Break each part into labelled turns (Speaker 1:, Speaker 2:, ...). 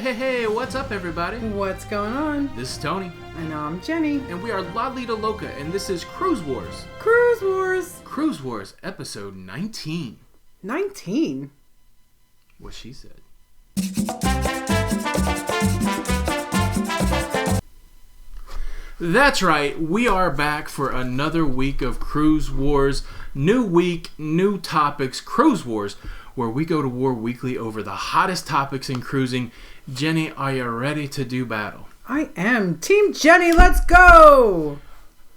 Speaker 1: Hey, what's up, everybody?
Speaker 2: What's going on?
Speaker 1: This is Tony.
Speaker 2: And I'm Jenny.
Speaker 1: And we are Lido Loca, and this is Cruise Wars.
Speaker 2: Cruise Wars.
Speaker 1: Cruise Wars, episode 19.
Speaker 2: 19?
Speaker 1: What she said. That's right, we are back for another week of Cruise Wars. New week, new topics, Cruise Wars, where we go to war weekly over the hottest topics in cruising. Jenny, are you ready to do battle?
Speaker 2: I am. Team Jenny, let's go!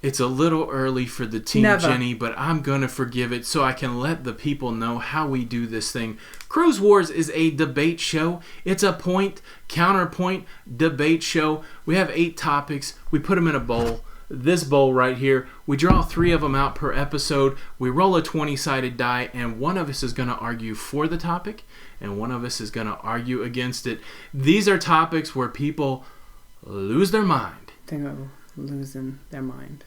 Speaker 1: It's a little early for the Team
Speaker 2: Never.
Speaker 1: Jenny, but I'm going to forgive it so I can let the people know how we do this thing. Cruise Wars is a debate show. It's a point, counterpoint debate show. We have 8 topics. We put them in a bowl. This bowl right here. We draw 3 of them out per episode. We roll a 20-sided die, and one of us is going to argue for the topic, and one of us is going to argue against it. These are topics where people lose their mind.
Speaker 2: They go losing their mind.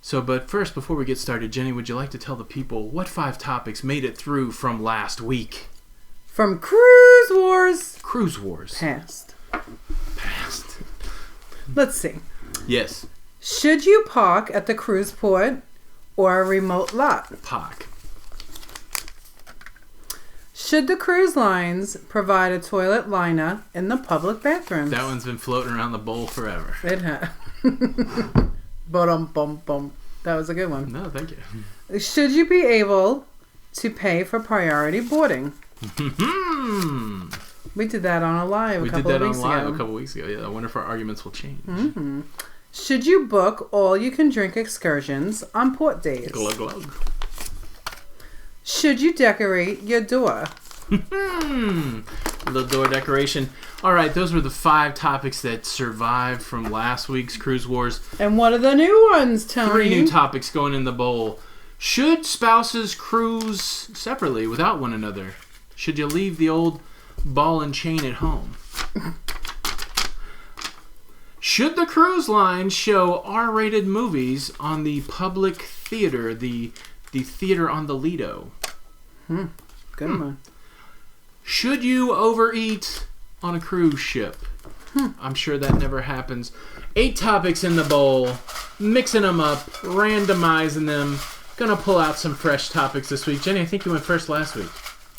Speaker 1: So, but first, before we get started, Jenny, would you like to tell the people what 5 topics made it through from last week?
Speaker 2: From Cruise Wars.
Speaker 1: Cruise Wars.
Speaker 2: Past.
Speaker 1: Past.
Speaker 2: Let's see.
Speaker 1: Yes.
Speaker 2: Should you park at the cruise port or a remote lot?
Speaker 1: Park.
Speaker 2: Should the cruise lines provide a toilet liner in the public bathrooms?
Speaker 1: That one's been floating around the bowl forever.
Speaker 2: It has. Bum. That was a good one.
Speaker 1: No, thank you.
Speaker 2: Should you be able to pay for priority boarding? We did that on a live a couple of weeks ago.
Speaker 1: We did that on live a couple weeks ago. Yeah, I wonder if our arguments will change.
Speaker 2: Mm-hmm. Should you book all-you-can-drink excursions on port days?
Speaker 1: Glug, glug.
Speaker 2: Should you decorate your door?
Speaker 1: Little door decoration. All right, those were the 5 topics that survived from last week's Cruise Wars.
Speaker 2: And what are the new ones, Tony?
Speaker 1: 3 new topics going in the bowl. Should spouses cruise separately without one another? Should you leave the old ball and chain at home? Should the cruise line show R-rated movies on the public theater, the theater on the Lido?
Speaker 2: Good one.
Speaker 1: Should you overeat on a cruise ship? I'm sure that never happens. 8 topics in the bowl, mixing them up, randomizing them. Gonna pull out some fresh topics this week. Jenny, I think you went first last week.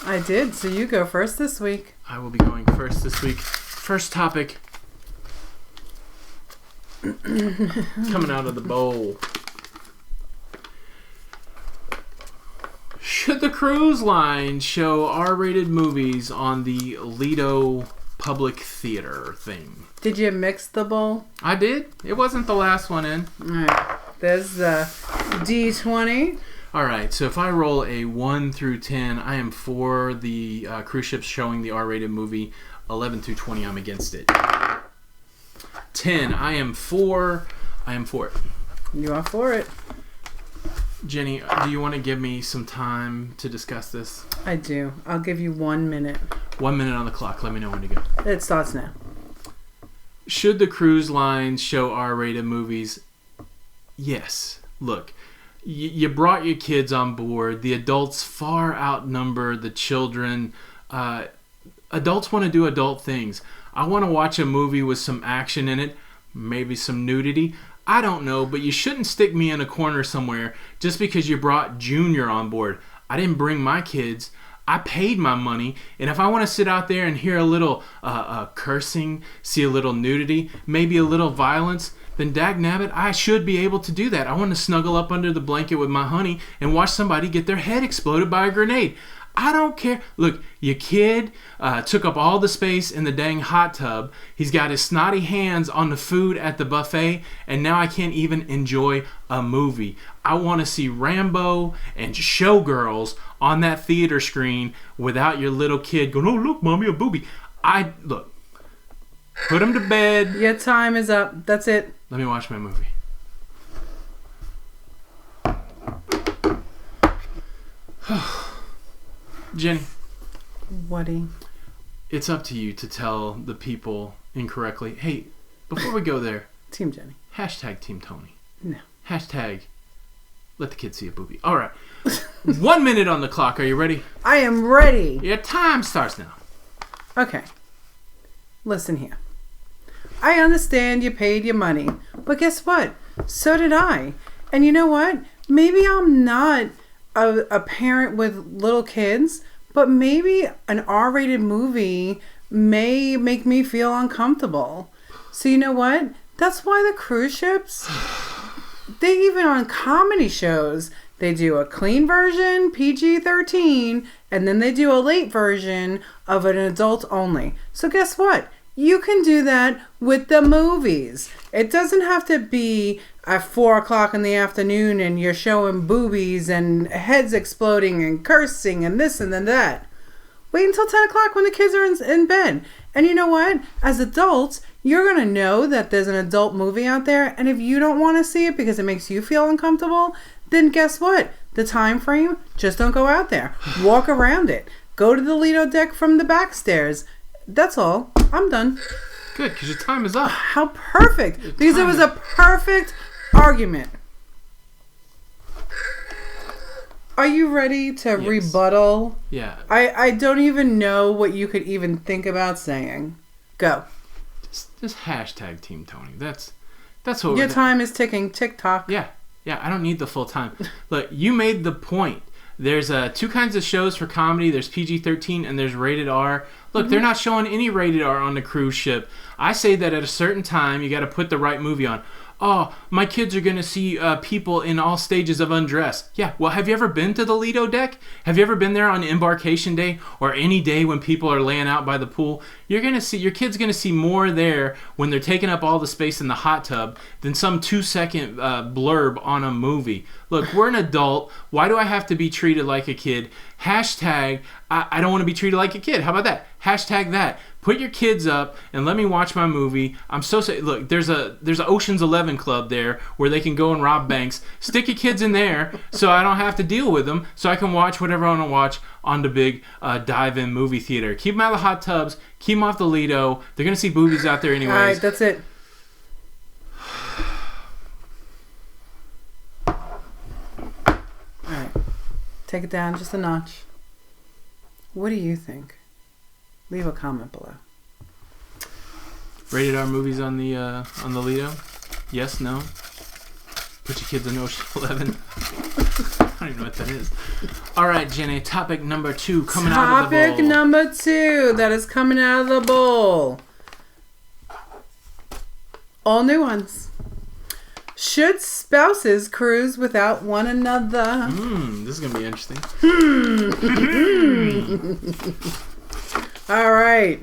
Speaker 2: I did, so you go first this week.
Speaker 1: I will be going first this week. First topic. Coming out of the bowl. Should the cruise line show R-rated movies on the Lido public theater thing?
Speaker 2: Did you mix the bowl?
Speaker 1: I did. It wasn't the last one in.
Speaker 2: All right. There's the D20.
Speaker 1: All right. So if I roll a 1 through 10, I am for the cruise ships showing the R-rated movie. 11 through 20, I'm against it. 10, I am for it.
Speaker 2: You are for it.
Speaker 1: Jenny, do you want to give me some time to discuss this?
Speaker 2: I do. I'll give you 1 minute.
Speaker 1: 1 minute on the clock. Let me know when to go.
Speaker 2: It starts now.
Speaker 1: Should the cruise lines show R-rated movies? Yes. Look, you brought your kids on board. The adults far outnumber the children. Adults want to do adult things. I want to watch a movie with some action in it, maybe some nudity. I don't know, but you shouldn't stick me in a corner somewhere just because you brought Junior on board. I didn't bring my kids. I paid my money, and if I want to sit out there and hear a little cursing, see a little nudity, maybe a little violence, then dagnabbit, I should be able to do that. I want to snuggle up under the blanket with my honey and watch somebody get their head exploded by a grenade. I don't care. Look, your kid took up all the space in the dang hot tub. He's got his snotty hands on the food at the buffet, and now I can't even enjoy a movie. I want to see Rambo and Showgirls on that theater screen without your little kid going, "Oh, look, mommy, a booby." Look, put him to bed.
Speaker 2: Your time is up. That's it.
Speaker 1: Let me watch my movie. Jenny.
Speaker 2: Woody.
Speaker 1: It's up to you to tell the people incorrectly. Hey, before we go there.
Speaker 2: Team Jenny.
Speaker 1: Hashtag Team Tony.
Speaker 2: No.
Speaker 1: Hashtag let the kids see a booby. All right. 1 minute on the clock. Are you ready?
Speaker 2: I am ready.
Speaker 1: Your time starts now.
Speaker 2: Okay. Listen here. I understand you paid your money, but guess what? So did I. And you know what? Maybe I'm not a parent with little kids, but maybe an R-rated movie may make me feel uncomfortable. So you know what? That's why the cruise ships, they even on comedy shows, they do a clean version, PG-13, and then they do a late version of an adult only. So guess what? You can do that with the movies. It doesn't have to be at 4 o'clock in the afternoon and you're showing boobies and heads exploding and cursing and this and then that. Wait until 10 o'clock when the kids are in bed. And you know what? As adults, you're going to know that there's an adult movie out there. And if you don't want to see it because it makes you feel uncomfortable, then guess what? The time frame, just don't go out there. Walk around it. Go to the Lido deck from the back stairs. That's all. I'm done.
Speaker 1: Good, because your time is up.
Speaker 2: How perfect. Because it was a perfect argument. Are you ready to rebuttal?
Speaker 1: Yeah.
Speaker 2: I don't even know what you could even think about saying. Go.
Speaker 1: Just hashtag Team Tony. That's what
Speaker 2: your time is ticking. TikTok.
Speaker 1: Yeah. I don't need the full time. Look, you made the point. There's two kinds of shows for comedy. There's PG-13 and there's rated R. Look, they're not showing any rated R on the cruise ship. I say that at a certain time, you got to put the right movie on. Oh, my kids are going to see people in all stages of undress. Yeah, well, have you ever been to the Lido deck? Have you ever been there on embarkation day or any day when people are laying out by the pool? Your kid's going to see more there when they're taking up all the space in the hot tub than some 2-second blurb on a movie. Look, we're an adult. Why do I have to be treated like a kid? Hashtag, I don't want to be treated like a kid. How about that? Hashtag that. Put your kids up and let me watch my movie. I'm so sorry. Look, there's a Ocean's 11 club there where they can go and rob banks. Stick your kids in there so I don't have to deal with them, so I can watch whatever I want to watch on the big dive-in movie theater. Keep them out of the hot tubs. Keep them off the Lido. They're going to see boobies out there anyways.
Speaker 2: All right, that's it. All right. Take it down just a notch. What do you think? Leave a comment below.
Speaker 1: Rated R movies on the Lido? Yes, no? Put your kids in Ocean 11. I don't even know what that is. All right, Jenny. Topic number 2 coming out of the bowl.
Speaker 2: Topic number 2 that is coming out of the bowl. All new ones. Should spouses cruise without one another?
Speaker 1: This is gonna be interesting.
Speaker 2: All right.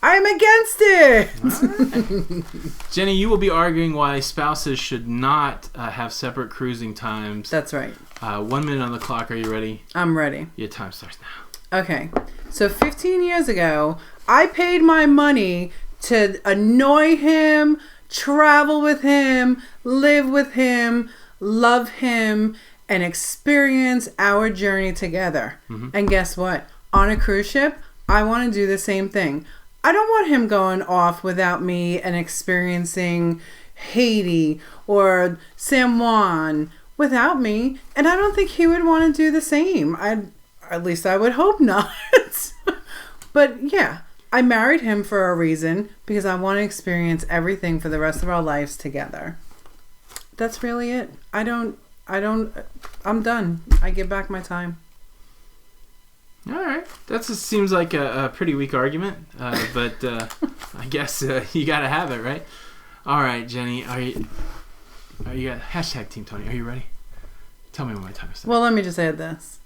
Speaker 2: I'm against it.
Speaker 1: Right. Jenny, you will be arguing why spouses should not have separate cruising times.
Speaker 2: That's right.
Speaker 1: 1 minute on the clock. Are you ready?
Speaker 2: I'm ready.
Speaker 1: Your time starts now.
Speaker 2: Okay. So 15 years ago, I paid my money to annoy him, travel with him, live with him, love him, and experience our journey together. And guess what? On a cruise ship, I want to do the same thing. I don't want him going off without me and experiencing Haiti or San Juan without me. And I don't think he would want to do the same. At least I would hope not. But yeah, I married him for a reason, because I want to experience everything for the rest of our lives together. That's really it. I'm done. I give back my time.
Speaker 1: All right. That seems like a pretty weak argument, but I guess you got to have it, right? All right, Jenny. Are you hashtag Team Tony? Are you ready? Tell me when my time is.
Speaker 2: Well, let me just add this.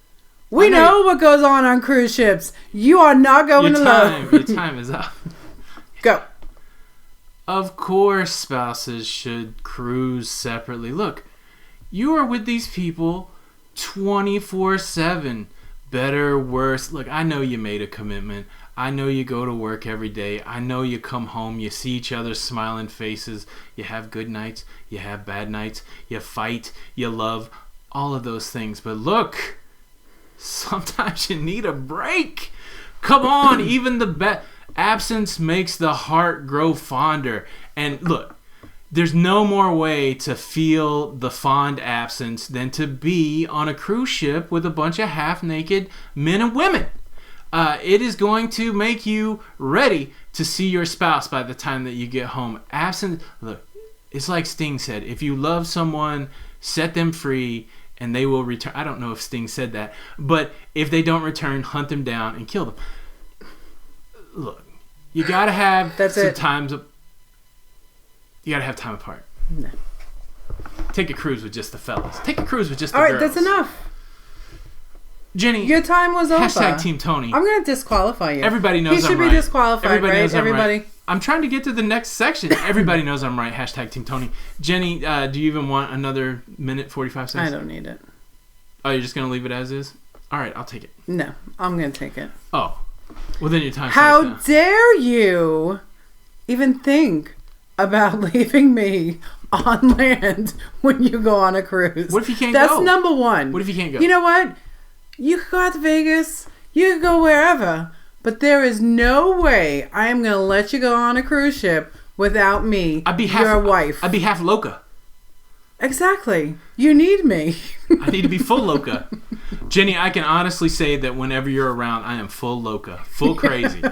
Speaker 2: We know what goes on cruise ships. You are not going alone.
Speaker 1: Your time is up.
Speaker 2: Go.
Speaker 1: Of course, spouses should cruise separately. Look, you are with these people 24/7. Better, worse. Look, I know you made a commitment. I know you go to work every day. I know you come home. You see each other's smiling faces. You have good nights. You have bad nights. You fight. You love. All of those things. But look, sometimes you need a break. Come on. Even the absence makes the heart grow fonder. And look, there's no more way to feel the fond absence than to be on a cruise ship with a bunch of half-naked men and women. It is going to make you ready to see your spouse by the time that you get home. Look, it's like Sting said, if you love someone, set them free and they will return. I don't know if Sting said that, but if they don't return, hunt them down and kill them. Look, you gotta have time apart.
Speaker 2: No.
Speaker 1: Take a cruise with just the fellas. Take a cruise with just the
Speaker 2: girls.
Speaker 1: girls.
Speaker 2: All right, that's enough.
Speaker 1: Jenny,
Speaker 2: your time was over.
Speaker 1: Hashtag Team Tony.
Speaker 2: I'm going to disqualify you.
Speaker 1: Everybody knows I'm right.
Speaker 2: He should be disqualified,
Speaker 1: Everybody
Speaker 2: right?
Speaker 1: Knows I'm
Speaker 2: Everybody.
Speaker 1: Right. I'm trying to get to the next section. Everybody knows I'm right. Hashtag Team Tony. Jenny, do you even want another minute, 45 seconds?
Speaker 2: I don't need it.
Speaker 1: Oh, you're just going to leave it as is? All right, I'll take it.
Speaker 2: No, I'm going to take it.
Speaker 1: Oh. Well, then your time
Speaker 2: How
Speaker 1: starts
Speaker 2: dare you even think about leaving me on land when you go on a cruise?
Speaker 1: What if you can't
Speaker 2: go?
Speaker 1: go?
Speaker 2: That's number one.
Speaker 1: What if you can't go?
Speaker 2: You know what? You could go out to Vegas. You could go wherever. But there is no way I am going to let you go on a cruise ship without me, your wife.
Speaker 1: I'd be half Loca.
Speaker 2: Exactly. You need me.
Speaker 1: I need to be full Loca. Jenny, I can honestly say that whenever you're around, I am full Loca. Full crazy.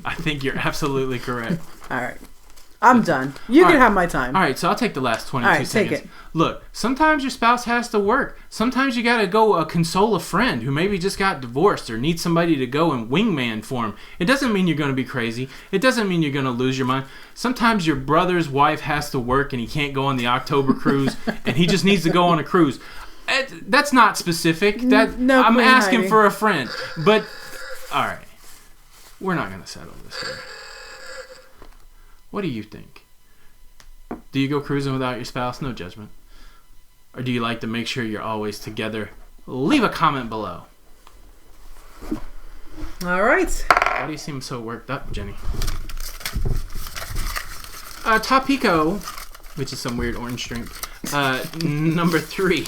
Speaker 1: I think you're absolutely correct.
Speaker 2: All right. I'm done. You can have my time.
Speaker 1: All right, so I'll take the last 22 seconds.
Speaker 2: Take it.
Speaker 1: Look, sometimes your spouse has to work. Sometimes you got to go console a friend who maybe just got divorced or needs somebody to go and wingman for him. It doesn't mean you're going to be crazy. It doesn't mean you're going to lose your mind. Sometimes your brother's wife has to work and he can't go on the October cruise and he just needs to go on a cruise. That's not specific.
Speaker 2: No,
Speaker 1: I'm asking for a friend. But, all right, we're not going to settle this here. What do you think? Do you go cruising without your spouse? No judgment. Or do you like to make sure you're always together? Leave a comment below.
Speaker 2: All right.
Speaker 1: Why do you seem so worked up, Jenny? Topico, which is some weird orange drink. Number 3.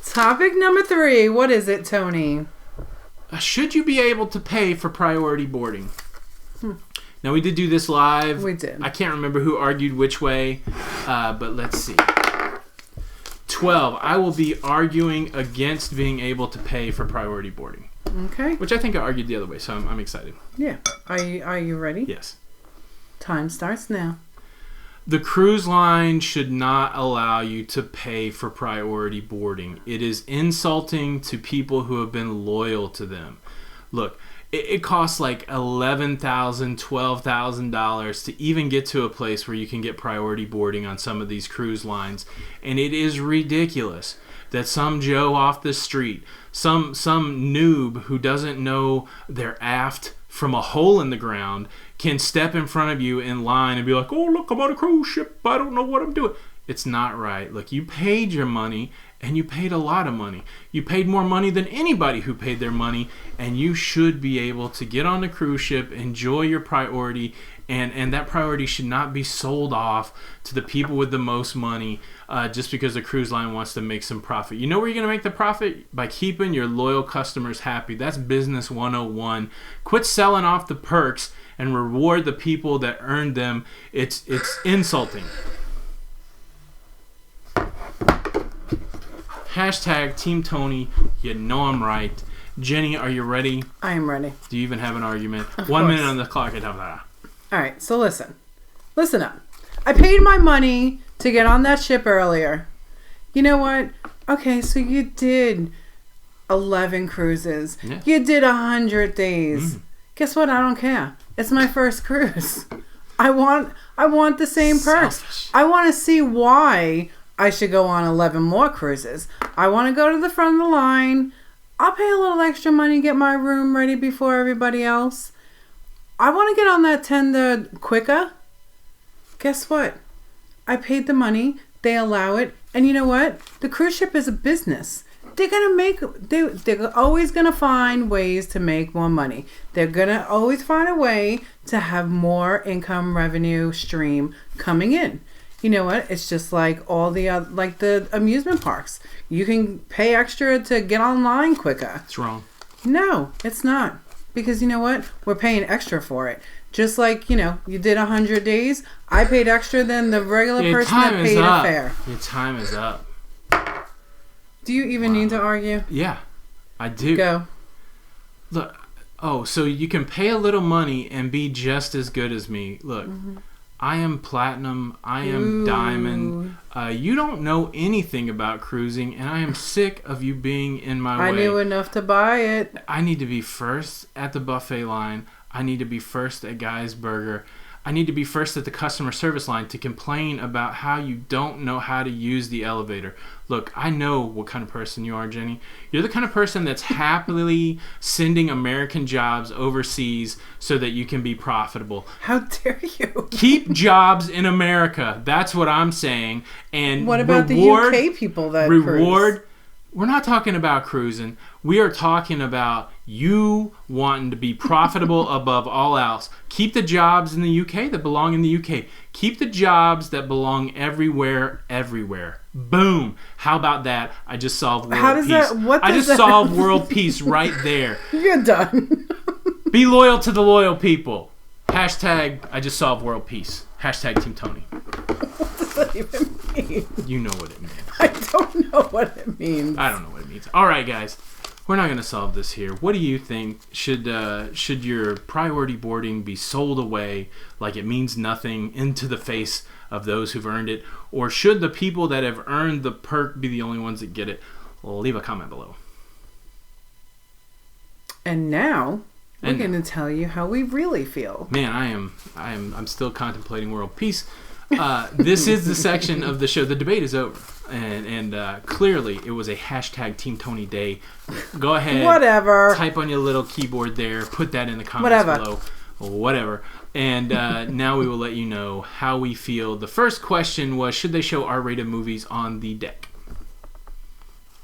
Speaker 2: Topic number 3. What is it, Tony?
Speaker 1: Should you be able to pay for priority boarding? Now, we did do this live.
Speaker 2: We did.
Speaker 1: I can't remember who argued which way, but let's see. 12. I will be arguing against being able to pay for priority boarding.
Speaker 2: Okay.
Speaker 1: Which I think I argued the other way, so I'm excited.
Speaker 2: Yeah. Are you ready?
Speaker 1: Yes.
Speaker 2: Time starts now.
Speaker 1: The cruise line should not allow you to pay for priority boarding. It is insulting to people who have been loyal to them. Look, it costs like $11,000, $12,000 to even get to a place where you can get priority boarding on some of these cruise lines. And it is ridiculous that some Joe off the street, some noob who doesn't know their aft from a hole in the ground can step in front of you in line and be like, oh, look, I'm on a cruise ship. I don't know what I'm doing. It's not right. Look, you paid your money. And you paid a lot of money. You paid more money than anybody who paid their money. And you should be able to get on the cruise ship, enjoy your priority. And that priority should not be sold off to the people with the most money just because the cruise line wants to make some profit. You know where you're going to make the profit? By keeping your loyal customers happy. That's business 101. Quit selling off the perks and reward the people that earned them. It's insulting. Hashtag Team Tony, you know I'm right. Jenny, are you ready?
Speaker 2: I am ready.
Speaker 1: Do you even have an argument?
Speaker 2: Of
Speaker 1: 1
Speaker 2: course.
Speaker 1: minute on the clock. All
Speaker 2: right, so listen. Listen up. I paid my money to get on that ship earlier. You know what? Okay, so you did 11 cruises.
Speaker 1: Yeah.
Speaker 2: You did 100 days. Guess what? I don't care. It's my first cruise. I want the same perks.
Speaker 1: Selfish.
Speaker 2: I want to see why I should go on 11 more cruises. I want to go to the front of the line. I'll pay a little extra money, get my room ready before everybody else. I want to get on that tender quicker. Guess what? I paid the money. They allow it. And you know what? The cruise ship is a business. They're always going to find ways to make more money. They're going to always find a way to have more income revenue stream coming in. You know what? It's just like all the other, like the amusement parks. You can pay extra to get online quicker.
Speaker 1: It's wrong.
Speaker 2: No, it's not. Because you know what? We're paying extra for it. Just like, you did 100 days. I paid extra than the regular person that paid a fare.
Speaker 1: Your time is up.
Speaker 2: Do you even need to argue?
Speaker 1: Yeah, I do.
Speaker 2: Go.
Speaker 1: Look, Oh, so you can pay a little money and be just as good as me. Look, I am platinum. I am diamond. You don't know anything about cruising, and I am sick of you being in my way.
Speaker 2: I knew enough to buy it.
Speaker 1: I need to be first at the buffet line. I need to be first at Guy's Burger. I need to be first at the customer service line to complain about how you don't know how to use the elevator. Look, I know what kind of person you are, Jenny. You're the kind of person that's happily sending American jobs overseas so that you can be profitable.
Speaker 2: How dare you?
Speaker 1: Keep jobs in America. That's what I'm saying. And
Speaker 2: what about the UK people that cruise?
Speaker 1: We're not talking about cruising. We are talking about you wanting to be profitable above all else. Keep the jobs in the UK that belong in the UK. Keep the jobs that belong everywhere, everywhere. Boom. How about that? I just solved world peace. I just solved world peace right there.
Speaker 2: You're done.
Speaker 1: Be loyal to the loyal people. Hashtag I just solved world peace. Hashtag Team Tony.
Speaker 2: What does that even mean?
Speaker 1: You know what it means.
Speaker 2: I don't know what it means.
Speaker 1: I don't know what it means. All right, guys. We're not going to solve this here. What do you think? Should your priority boarding be sold away like it means nothing into the face of those who've earned it? Or should the people that have earned the perk be the only ones that get it? Leave a comment below.
Speaker 2: And now we're going to tell you how we really feel.
Speaker 1: Man, I'm still contemplating world peace. This is the section of the show. The debate is over. And clearly it was a hashtag Team Tony day. Go ahead.
Speaker 2: Whatever.
Speaker 1: Type on your little keyboard there. Put that in the comments below. Whatever. And now we will let you know how we feel. The first question was, should they show R-rated movies on the deck?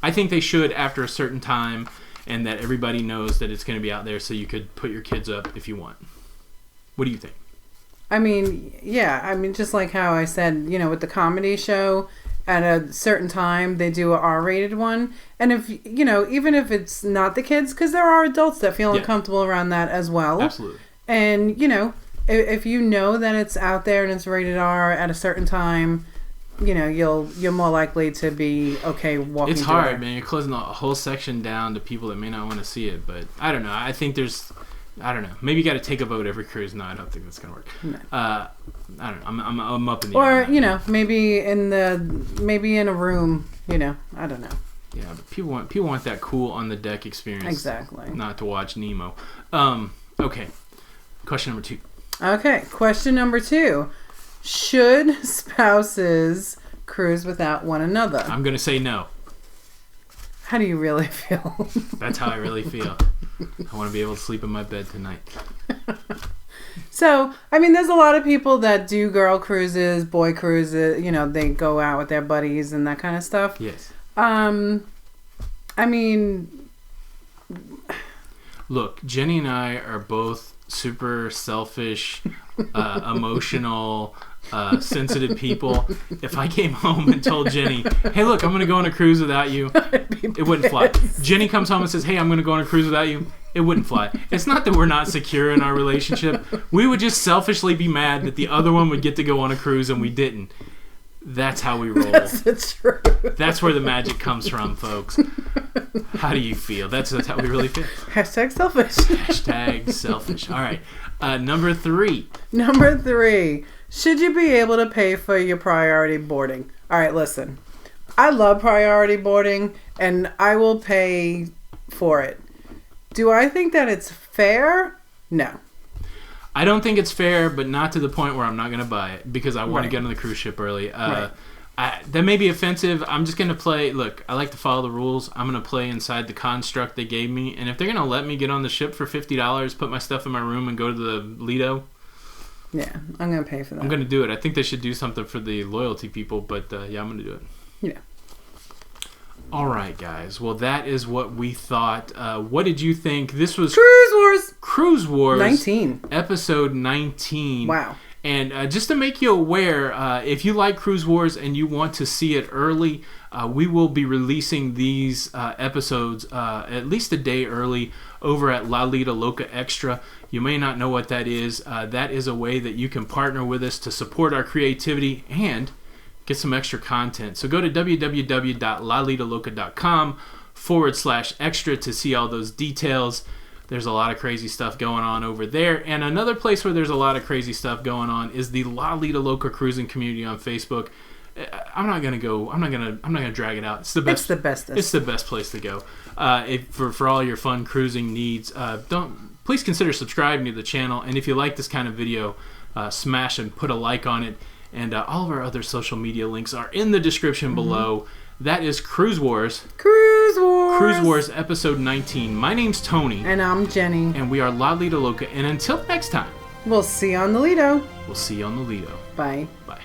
Speaker 1: I think they should after a certain time, and that everybody knows that it's going to be out there so you could put your kids up if you want. What do you think?
Speaker 2: I mean, yeah. I mean, just like how I said, with the comedy show, at a certain time they do a R-rated one, and if even if it's not the kids, because there are adults that feel uncomfortable around that as well.
Speaker 1: Absolutely.
Speaker 2: And if you know that it's out there and it's rated R at a certain time, you're more likely to be okay walking.
Speaker 1: It's hard, man. You're closing a whole section down to people that may not want to see it, but I don't know. I think I don't know. Maybe you got to take a vote every cruise. No, I don't think that's gonna work. No. I don't know. I'm up in the air.
Speaker 2: Or maybe in a room. I don't know.
Speaker 1: Yeah, but people want that cool on the deck experience.
Speaker 2: Exactly.
Speaker 1: Not to watch Nemo. Okay. Question number 2.
Speaker 2: Okay. Question number 2. Should spouses cruise without one another?
Speaker 1: I'm gonna say no.
Speaker 2: How do you really feel?
Speaker 1: That's how I really feel. I want to be able to sleep in my bed tonight.
Speaker 2: So, I mean, there's a lot of people that do girl cruises, boy cruises, they go out with their buddies and that kind of stuff.
Speaker 1: Yes.
Speaker 2: I mean...
Speaker 1: Look, Jenny and I are both super selfish, emotional, sensitive people. If I came home and told Jenny, hey, look, I'm going to go on a cruise without you, it wouldn't fly. Jenny comes home and says, hey, I'm going to go on a cruise without you, it wouldn't fly. It's not that we're not secure in our relationship. We would just selfishly be mad that the other one would get to go on a cruise and we didn't. That's how we roll.
Speaker 2: That's the truth.
Speaker 1: That's where the magic comes from, folks. How do you feel? That's how we really feel.
Speaker 2: Hashtag selfish.
Speaker 1: Hashtag selfish. All right. Number 3.
Speaker 2: Number 3. Should you be able to pay for your priority boarding? All right, listen. I love priority boarding, and I will pay for it. Do I think that it's fair? No.
Speaker 1: I don't think it's fair, but not to the point where I'm not going to buy it because I want to get on the cruise ship early. Right. That may be offensive. I'm just going to play. Look, I like to follow the rules. I'm going to play inside the construct they gave me. And if they're going to let me get on the ship for $50, put my stuff in my room, and go to the Lido.
Speaker 2: Yeah, I'm going to pay for that.
Speaker 1: I'm going to do it. I think they should do something for the loyalty people, but yeah, I'm going to do it.
Speaker 2: Yeah.
Speaker 1: All right, guys. Well, that is what we thought. What did you think? This was
Speaker 2: Cruise Wars.
Speaker 1: Cruise Wars
Speaker 2: 19.
Speaker 1: Episode 19.
Speaker 2: Wow.
Speaker 1: And just to make you aware, if you like Cruise Wars and you want to see it early, we will be releasing these episodes at least a day early over at Lido Loca Extra. You may not know what that is. That is a way that you can partner with us to support our creativity and get some extra content. So go to www.lalidoloca.com/extra to see all those details. There's a lot of crazy stuff going on over there. And another place where there's a lot of crazy stuff going on is the Lido Loca cruising community on Facebook. I'm not gonna drag it out. It's the best.
Speaker 2: It's the bestest.
Speaker 1: It's the best place to go. For all your fun cruising needs. Please consider subscribing to the channel. And if you like this kind of video, smash and put a like on it. And all of our other social media links are in the description below. That is Cruise Wars.
Speaker 2: Cruise Wars.
Speaker 1: Cruise Wars episode 19. My name's Tony.
Speaker 2: And I'm Jenny.
Speaker 1: And we are Lido Loca. And until next time,
Speaker 2: we'll see you on the Lido.
Speaker 1: We'll see you on the Lido.
Speaker 2: Bye.
Speaker 1: Bye.